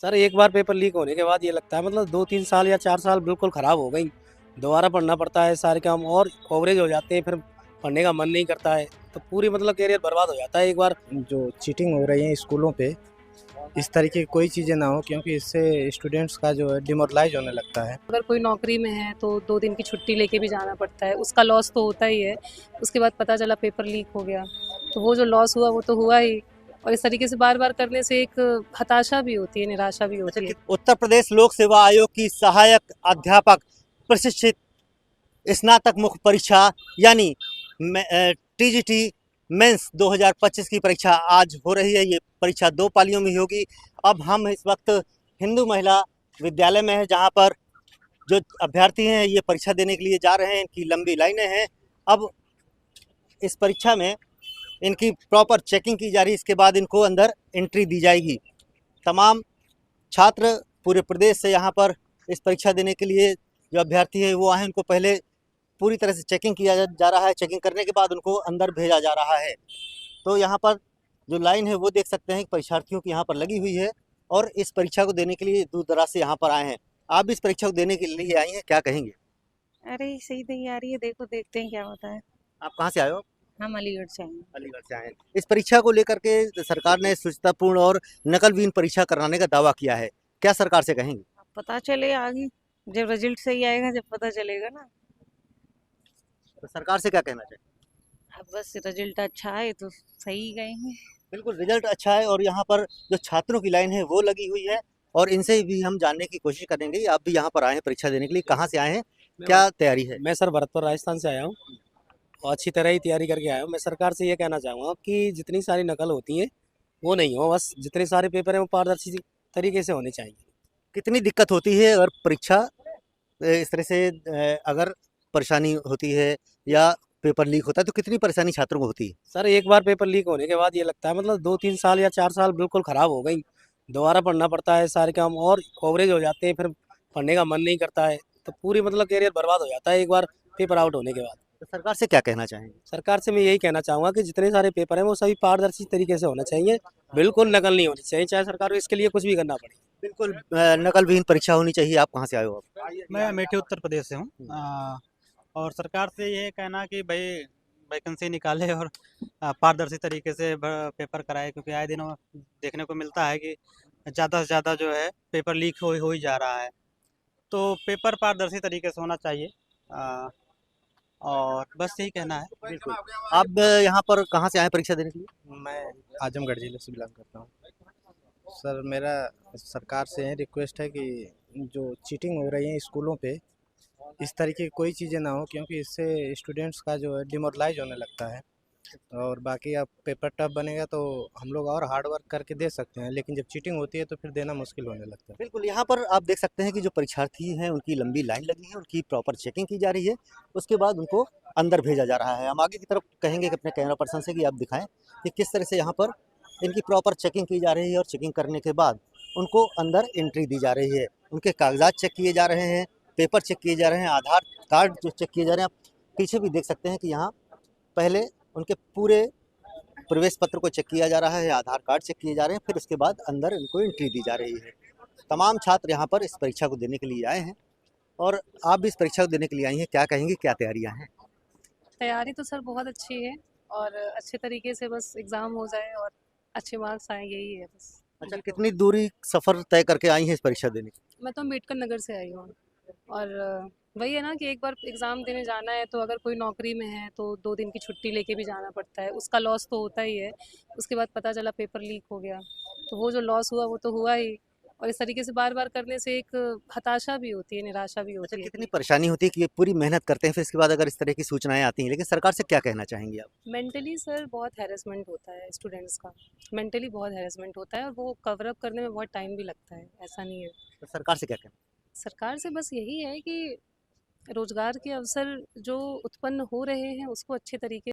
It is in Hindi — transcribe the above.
सर एक बार पेपर लीक होने के बाद ये लगता है मतलब 2-3 साल या 4 साल बिल्कुल ख़राब हो गई। दोबारा पढ़ना पड़ता है सारे काम और कवरेज हो जाते हैं, फिर पढ़ने का मन नहीं करता है। तो पूरी मतलब करियर बर्बाद हो जाता है एक बार। जो चीटिंग हो रही है स्कूलों पे, इस तरीके की कोई चीज़ें ना हो, क्योंकि इससे स्टूडेंट्स का जो है डिमोरलाइज होने लगता है। अगर कोई नौकरी में है तो 2 दिन की छुट्टी लेके भी जाना पड़ता है, उसका लॉस तो होता ही है। उसके बाद पता चला पेपर लीक हो गया, तो वो जो लॉस हुआ वो तो हुआ ही। और इस तरीके से बार-बार करने से एक हताशा भी होती है, निराशा भी होती है। उत्तर प्रदेश लोक सेवा आयोग की सहायक अध्यापक प्रशिक्षित स्नातक मुख्य परीक्षा यानी टीजीटी मेंस 2025 की परीक्षा आज हो रही है। ये परीक्षा 2 पालियों में होगी। अब हम इस वक्त हिंदू महिला विद्यालय में है, जहां पर जो अभ्यर्थी हैं ये परीक्षा देने के लिए जा रहे हैं। इनकी लंबी लाइनें हैं। अब इस परीक्षा में इनकी प्रॉपर चेकिंग की जा रही है, इसके बाद इनको अंदर एंट्री दी जाएगी। तमाम छात्र पूरे प्रदेश से यहाँ पर इस परीक्षा देने के लिए जो अभ्यर्थी है वो आए हैं। उनको पहले पूरी तरह से चेकिंग किया जा रहा है। चेकिंग करने के बाद उनको अंदर भेजा जा रहा है। तो यहाँ पर जो लाइन है वो देख सकते हैं कि परीक्षार्थियों की यहाँ पर लगी हुई है और इस परीक्षा को देने के लिए दूर दराज से यहाँ पर आए हैं। आप भी इस परीक्षा को देने के लिए आई हैं, क्या कहेंगे? अरे सही तैयारी है, देखो देखते हैं क्या होता है। आप कहाँ से आए हो? हम अलीगढ़ से आए हैं। अलीगढ़ से आए हैं। इस परीक्षा को लेकर के सरकार ने शुचितापूर्ण और नकलविहीन परीक्षा कराने का दावा किया है। क्या सरकार से कहेंगे? अब पता चले आगे, जब रिजल्ट सही आएगा जब पता चलेगा ना। तो सरकार से क्या कहना चाहिए? अब बस रिजल्ट अच्छा है तो सही गए हैं। बिल्कुल, रिजल्ट अच्छा है और यहाँ पर जो छात्रों की लाइन है वो लगी हुई है और इनसे भी हम जानने की कोशिश करेंगे। आप भी यहाँ पर आए हैं परीक्षा देने के लिए, कहाँ से आए हैं, क्या तैयारी है? मैं सर भरतपुर राजस्थान से आया हूँ और अच्छी तरह ही तैयारी करके आया हूँ। मैं सरकार से ये कहना चाहूँगा कि जितनी सारी नकल होती है वो नहीं हो, बस जितने सारे पेपर हैं वो पारदर्शी तरीके से होने चाहिए। कितनी दिक्कत होती है अगर परीक्षा इस तरह से अगर परेशानी होती है या पेपर लीक होता है तो कितनी परेशानी छात्रों को होती है? सर एक बार पेपर लीक होने के बाद ये लगता है मतलब 2-3 साल या 4 साल बिल्कुल ख़राब हो गई। दोबारा पढ़ना पड़ता है सारे काम और कवरेज हो जाते हैं, फिर पढ़ने का मन नहीं करता है। तो पूरी मतलब करियर बर्बाद हो जाता है एक बार पेपर आउट होने के बाद। तो सरकार से क्या कहना चाहेंगे? सरकार से मैं यही कहना चाहूँगा कि जितने सारे पेपर हैं वो सभी पारदर्शी तरीके से होना चाहिए, बिल्कुल नकल नहीं होनी चाहिए, चाहे सरकार को इसके लिए कुछ भी करना पड़े। बिल्कुल नकलविहीन परीक्षा होनी चाहिए। आप कहाँ से आए हो? आप मैं अमेठी उत्तर प्रदेश से हूँ। और सरकार से ये कहना कि भाई वैकेंसी निकाले और पारदर्शी तरीके से पेपर कराए, क्योंकि आए दिनों देखने को मिलता है कि ज़्यादा से ज़्यादा जो है पेपर लीक हो ही जा रहा है। तो पेपर पारदर्शी तरीके से होना चाहिए। आ, और बस यही कहना है। बिल्कुल। आप यहाँ पर कहाँ से आए परीक्षा देने के लिए? मैं आजमगढ़ जिले से बिलोंग करता हूँ। सर मेरा सरकार से रिक्वेस्ट है कि जो चीटिंग हो रही है स्कूलों पे, इस तरीके की कोई चीज़ें ना हो, क्योंकि इससे स्टूडेंट्स का जो है डिमोरलाइज होने लगता है। और बाकी अब पेपर टफ बनेगा तो हम लोग और हार्ड वर्क करके दे सकते हैं, लेकिन जब चीटिंग होती है तो फिर देना मुश्किल होने लगता है। बिल्कुल, यहाँ पर आप देख सकते हैं कि जो परीक्षार्थी हैं उनकी लंबी लाइन लगी है, उनकी प्रॉपर चेकिंग की जा रही है। उसके बाद उनको अंदर भेजा जा रहा है। हम आगे की तरफ कहेंगे कि अपने कैमरा पर्सन से कि आप दिखाएं कि किस तरह से यहाँ पर इनकी प्रॉपर चेकिंग की जा रही है और चेकिंग करने के बाद उनको अंदर एंट्री दी जा रही है। उनके कागजात चेक किए जा रहे हैं, पेपर चेक किए जा रहे हैं, आधार कार्ड जो चेक किए जा रहे हैं। आप पीछे भी देख सकते हैं कि यहाँ पहले उनके पूरे प्रवेश पत्र को चेक किया जा रहा है, आधार कार्ड चेक किए जा रहे हैं, फिर उसके बाद अंदर इनको एंट्री दी जा रही है। तमाम छात्र यहाँ पर इस परीक्षा को देने के लिए आए हैं और आप भी इस परीक्षा को देने के लिए आई हैं, क्या कहेंगे, क्या तैयारियाँ हैं? तैयारी तो सर बहुत अच्छी है और अच्छे तरीके से बस एग्ज़ाम हो जाए और अच्छे मार्क्स आएँ, यही है बस। अच्छा, कितनी दूरी सफ़र तय करके आई हैं इस परीक्षा देने के? मैं तो अम्बेडकर नगर से आई हूँ और वही है ना कि एक बार एग्ज़ाम देने जाना है तो अगर कोई नौकरी में है तो 2 दिन की छुट्टी लेके भी जाना पड़ता है, उसका लॉस तो होता ही है। उसके बाद पता चला पेपर लीक हो गया, तो वो जो लॉस हुआ वो तो हुआ ही। और इस तरीके से बार-बार करने से एक हताशा भी होती है, निराशा भी अच्छा, होती है। कितनी परेशानी होती है कि ये पूरी मेहनत करते हैं, फिर इसके बाद अगर इस तरह की सूचनाएँ आती हैं, लेकिन सरकार से क्या कहना चाहेंगी आप? मेंटली सर बहुत हैरेसमेंट होता है स्टूडेंट्स का, मेंटली बहुत हैरेसमेंट होता है और वो कवर अप करने में बहुत टाइम भी लगता है, ऐसा नहीं है। तो सरकार से क्या कहना? सरकार से बस यही है कि रोज़गार के अवसर जो उत्पन्न हो रहे हैं उसको अच्छे तरीके